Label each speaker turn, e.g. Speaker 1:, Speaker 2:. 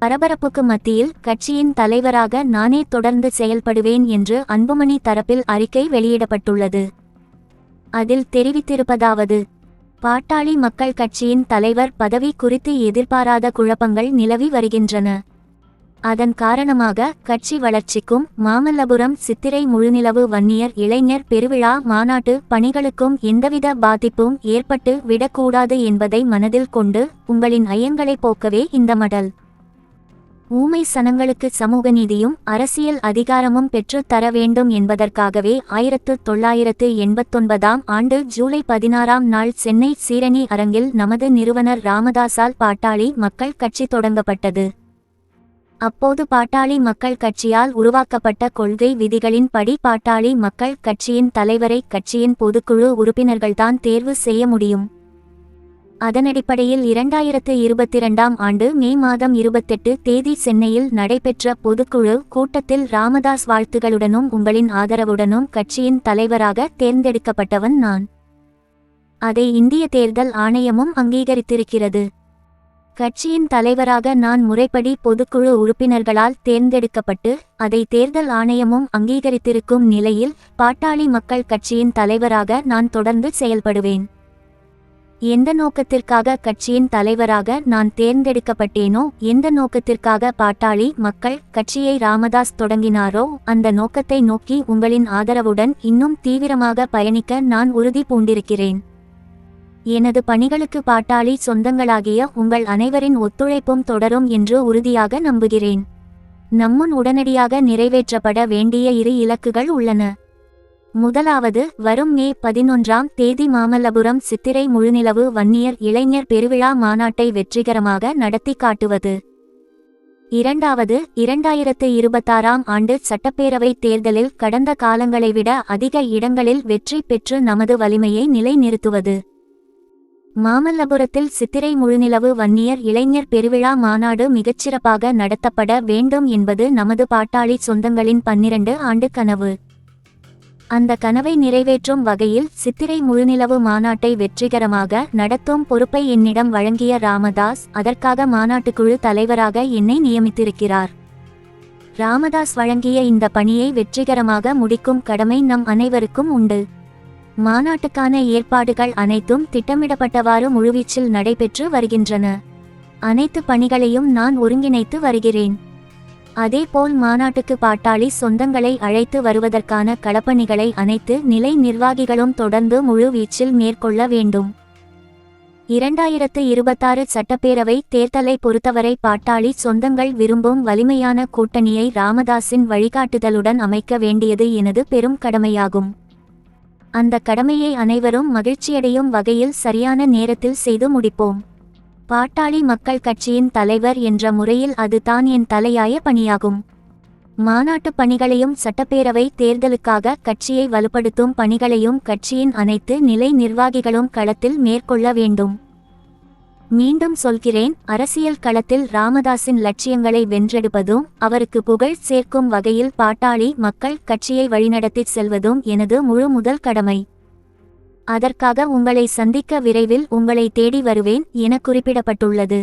Speaker 1: பரபரப்புக்கு மத்தியில் கட்சியின் தலைவராக நானே தொடர்ந்து செயல்படுவேன் என்று அன்புமணி தரப்பில் அறிக்கை வெளியிடப்பட்டுள்ளது. அதில் தெரிவித்திருப்பதாவது: பாட்டாளி மக்கள் கட்சியின் தலைவர் பதவி குறித்து எதிர்பாராத குழப்பங்கள் நிலவி வருகின்றன. அதன் காரணமாக கட்சி வளர்ச்சிக்கும் மாமல்லபுரம் சித்திரை முழுநிலவு வன்னியர் இளைஞர் பெருவிழா மாநாட்டு பணிகளுக்கும் எந்தவித பாதிப்பும் ஏற்பட்டு விடக்கூடாது என்பதை மனதில் கொண்டு உங்களின் ஐயங்களை போக்கவே இந்த மடல். ஊமை சனங்களுக்கு சமூக நீதியும் அரசியல் அதிகாரமும் பெற்று தர வேண்டும் என்பதற்காகவே 1989 ஆண்டு ஜூலை 16 சென்னை சீரணி அரங்கில் நமது நிறுவனர் ராமதாசால் பாட்டாளி மக்கள் கட்சி தொடங்கப்பட்டது. அப்போது பாட்டாளி மக்கள் கட்சியால் உருவாக்கப்பட்ட கொள்கை விதிகளின் படி பாட்டாளி மக்கள் கட்சியின் தலைவரை கட்சியின் பொதுக்குழு உறுப்பினர்கள்தான் தேர்வு செய்ய முடியும். அதனடிப்படையில் 2022 ஆண்டு மே மாதம் 28 சென்னையில் நடைபெற்ற பொதுக்குழு கூட்டத்தில் ராமதாஸ் வாழ்த்துகளுடனும் உங்களின் ஆதரவுடனும் கட்சியின் தலைவராக தேர்ந்தெடுக்கப்பட்டவன் நான். அதை இந்திய தேர்தல் ஆணையமும் அங்கீகரித்திருக்கிறது. கட்சியின் தலைவராக நான் முறைப்படி பொதுக்குழு உறுப்பினர்களால் தேர்ந்தெடுக்கப்பட்டு அதை தேர்தல் ஆணையமும் அங்கீகரித்திருக்கும் நிலையில் பாட்டாளி மக்கள் கட்சியின் தலைவராக நான் தொடர்ந்து செயல்படுவேன். எந்த நோக்கத்திற்காக கட்சியின் தலைவராக நான் தேர்ந்தெடுக்கப்பட்டேனோ, எந்த நோக்கத்திற்காக பாட்டாளி மக்கள் கட்சியை ராமதாஸ் தொடங்கினாரோ, அந்த நோக்கத்தை நோக்கி உங்களின் ஆதரவுடன் இன்னும் தீவிரமாக பயணிக்க நான் உறுதி பூண்டிருக்கிறேன். எனது பணிகளுக்கு பாட்டாளி சொந்தங்களாகிய உங்கள் அனைவரின் ஒத்துழைப்பும் தொடரும் என்று உறுதியாக நம்புகிறேன். நம்முன் உடனடியாக நிறைவேற்றப்பட வேண்டிய 2 இலக்குகள் உள்ளன. முதலாவது, வரும் மே 11 மாமல்லபுரம் சித்திரை முழுநிலவு வன்னியர் இளைஞர் பெருவிழா மாநாட்டை வெற்றிகரமாக நடத்தி காட்டுவது. இரண்டாவது, 2026 ஆண்டு சட்டப்பேரவை தேர்தலில் கடந்த காலங்களை விட அதிக இடங்களில் வெற்றி பெற்று நமது வலிமையை நிலைநிறுத்துவது. மாமல்லபுரத்தில் சித்திரை முழுநிலவு வன்னியர் இளைஞர் பெருவிழா மாநாடு மிகச்சிறப்பாக நடத்தப்பட வேண்டும் என்பது நமது பாட்டாளி சொந்தங்களின் 12 ஆண்டு கனவு. அந்த கனவை நிறைவேற்றும் வகையில் சித்திரை முழுநிலவு மாநாட்டை வெற்றிகரமாக நடத்தும் பொறுப்பை என்னிடம் வழங்கிய ராமதாஸ் அதற்காக மாநாட்டுக்குழு தலைவராக என்னை நியமித்திருக்கிறார். ராமதாஸ் வழங்கிய இந்த பணியை வெற்றிகரமாக முடிக்கும் கடமை நம் அனைவருக்கும் உண்டு. மாநாட்டுக்கான ஏற்பாடுகள் அனைத்தும் திட்டமிடப்பட்டவாறு முழுவீச்சில் நடைபெற்று வருகின்றன. அனைத்து பணிகளையும் நான் ஒருங்கிணைத்து வருகிறேன். அதேபோல் மாநாட்டுக்கு பாட்டாளி சொந்தங்களை அழைத்து வருவதற்கான களப்பணிகளை அனைத்து நிலை நிர்வாகிகளும் தொடர்ந்து முழு வீச்சில் மேற்கொள்ள வேண்டும். 2026 சட்டப்பேரவை தேர்தலை பொறுத்தவரை பாட்டாளி சொந்தங்கள் விரும்பும் வலிமையான கூட்டணியை ராமதாஸின் வழிகாட்டுதலுடன் அமைக்க வேண்டியது எனது பெரும் கடமையாகும். அந்த கடமையை அனைவரும் மகிழ்ச்சியடையும் வகையில் சரியான நேரத்தில் செய்து முடிப்போம். பாட்டாளி மக்கள் கட்சியின் தலைவர் என்ற முறையில் அதுதான் என் தலையாய பணியாகும். மாநாட்டு பணிகளையும் சட்டப்பேரவை தேர்தலுக்காக கட்சியை வலுப்படுத்தும் பணிகளையும் கட்சியின் அனைத்து நிலை நிர்வாகிகளும் களத்தில் மேற்கொள்ள வேண்டும். மீண்டும் சொல்கிறேன், அரசியல் களத்தில் ராமதாஸின் லட்சியங்களை வென்றெடுப்பதும் அவருக்கு புகழ் சேர்க்கும் வகையில் பாட்டாளி மக்கள் கட்சியை வழிநடத்தி செல்வதும் எனது முழு முதல் கடமை. அதற்காக உங்களை சந்திக்க விரைவில் உங்களை தேடி வருவேன் என குறிப்பிடப்பட்டுள்ளது.